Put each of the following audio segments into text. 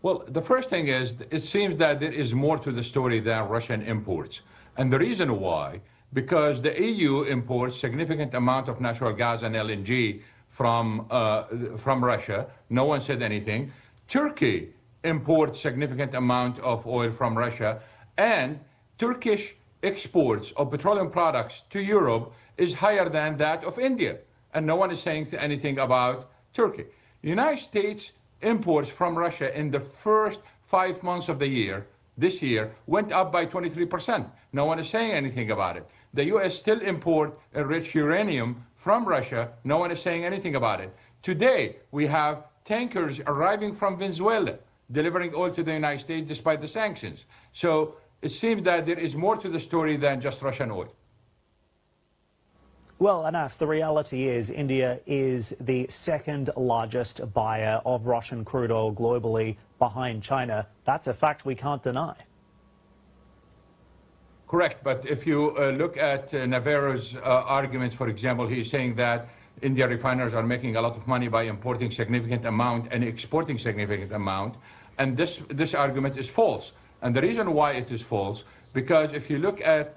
Well, the first thing is, it seems that there is more to the story than Russian imports. And the reason why, because the EU imports significant amount of natural gas and LNG from Russia. No one said anything. Turkey imports significant amount of oil from Russia, and Turkish exports of petroleum products to Europe is higher than that of India. And no one is saying anything about Turkey. The United States imports from Russia in the first 5 months of the year, this year, went up by 23%. No one is saying anything about it. The U.S. still import enriched uranium from Russia. No one is saying anything about it. Today, we have tankers arriving from Venezuela, delivering oil to the United States despite the sanctions. So it seems that there is more to the story than just Russian oil. Well, Anas, the reality is India is the second largest buyer of Russian crude oil globally, behind China. That's a fact we can't deny. Correct, but if you look at Navarro's arguments, for example, he's saying that India refiners are making a lot of money by importing significant amount and exporting significant amount, and this argument is false. And the reason why it is false, because if you look at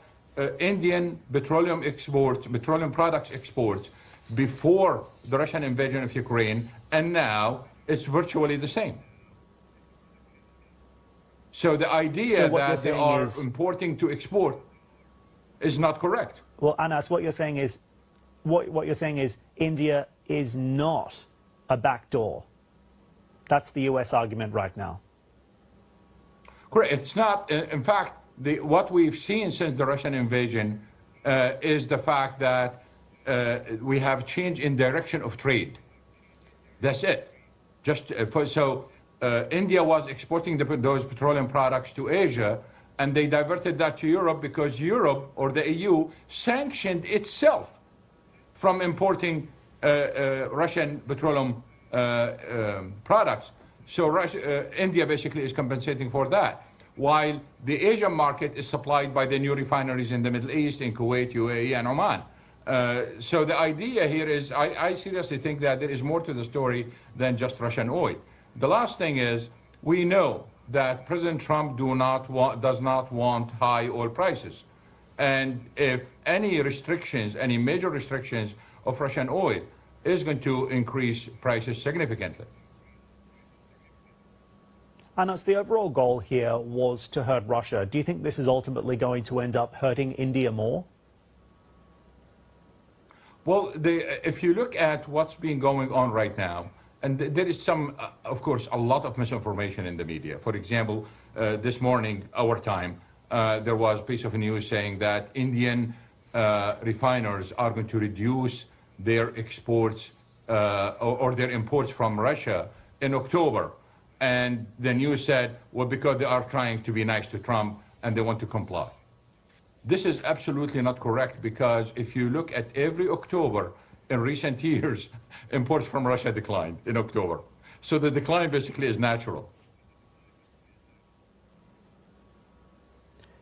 Indian petroleum exports, petroleum products exports before the Russian invasion of Ukraine, and now it's virtually the same. So the idea that they are importing to export is not correct. Well, Anas, what you're saying is, what you're saying is India is not a backdoor. That's the U.S. argument right now. Correct. It's not. In fact, what we've seen since the Russian invasion is the fact that we have change in direction of trade. That's it. Just India was exporting those petroleum products to Asia, and they diverted that to Europe because Europe, or the EU, sanctioned itself from importing Russian petroleum products. So India basically is compensating for that, while the Asian market is supplied by the new refineries in the Middle East, in Kuwait, UAE, and Oman. So the idea here is, I seriously think that there is more to the story than just Russian oil. The last thing is, we know that President Trump does not want high oil prices. And if any restrictions, any major restrictions of Russian oil is going to increase prices significantly. Anas, the overall goal here was to hurt Russia. Do you think this is ultimately going to end up hurting India more? Well, if you look at what's been going on right now, and there is some, of course, a lot of misinformation in the media. For example, this morning, our time, there was a piece of news saying that Indian refiners are going to reduce their exports or their imports from Russia in October. And the news said, well, because they are trying to be nice to Trump and they want to comply. This is absolutely not correct, because if you look at every October in recent years, imports from Russia declined in October. So the decline basically is natural.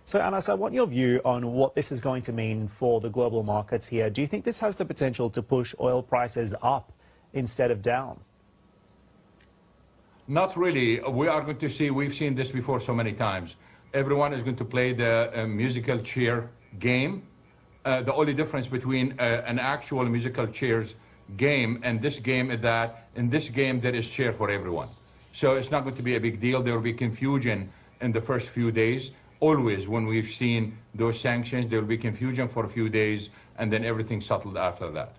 So, Anas, I want your view on what this is going to mean for the global markets here. Do you think this has the potential to push oil prices up instead of down? Not really. We are going to see, we've seen this before so many times. Everyone is going to play the musical chair game. The only difference between an actual musical chairs game and this game is that in this game there is chair for everyone. So it's not going to be a big deal. There will be confusion in the first few days. Always when we've seen those sanctions, there will be confusion for a few days and then everything settled after that.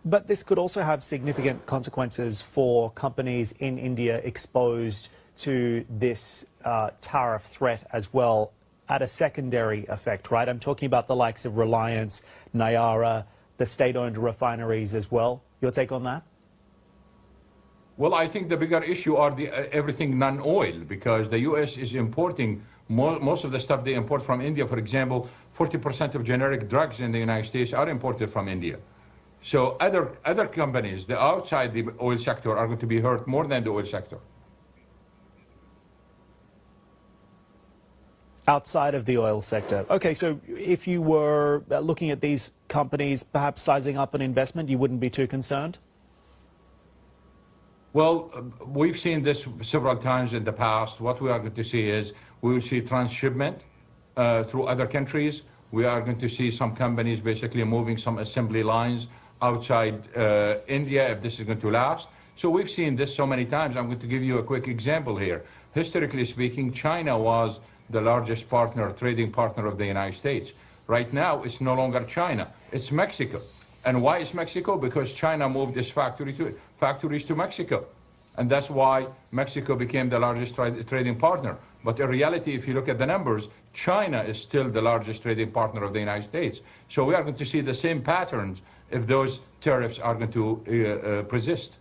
But this could also have significant consequences for companies in India exposed to this tariff threat as well, at a secondary effect, right? I'm talking about the likes of Reliance, Nayara, the state-owned refineries as well. Your take on that? Well, I think the bigger issue are everything non-oil, because the U.S. is importing most of the stuff they import from India. For example, 40% of generic drugs in the United States are imported from India. So other companies, the outside the oil sector, are going to be hurt more than the oil sector. Outside of the oil sector. Okay, so if you were looking at these companies, perhaps sizing up an investment, you wouldn't be too concerned? Well, we've seen this several times in the past. What we are going to see is we will see transshipment through other countries. We are going to see some companies basically moving some assembly lines outside India if this is going to last. So we've seen this so many times. I'm going to give you a quick example here. Historically speaking, China was the largest partner, trading partner of the United States. Right now, it's no longer China, it's Mexico. And why is Mexico? Because China moved its factories to Mexico. And that's why Mexico became the largest trading partner. But in reality, if you look at the numbers, China is still the largest trading partner of the United States. So we are going to see the same patterns if those tariffs are going to persist.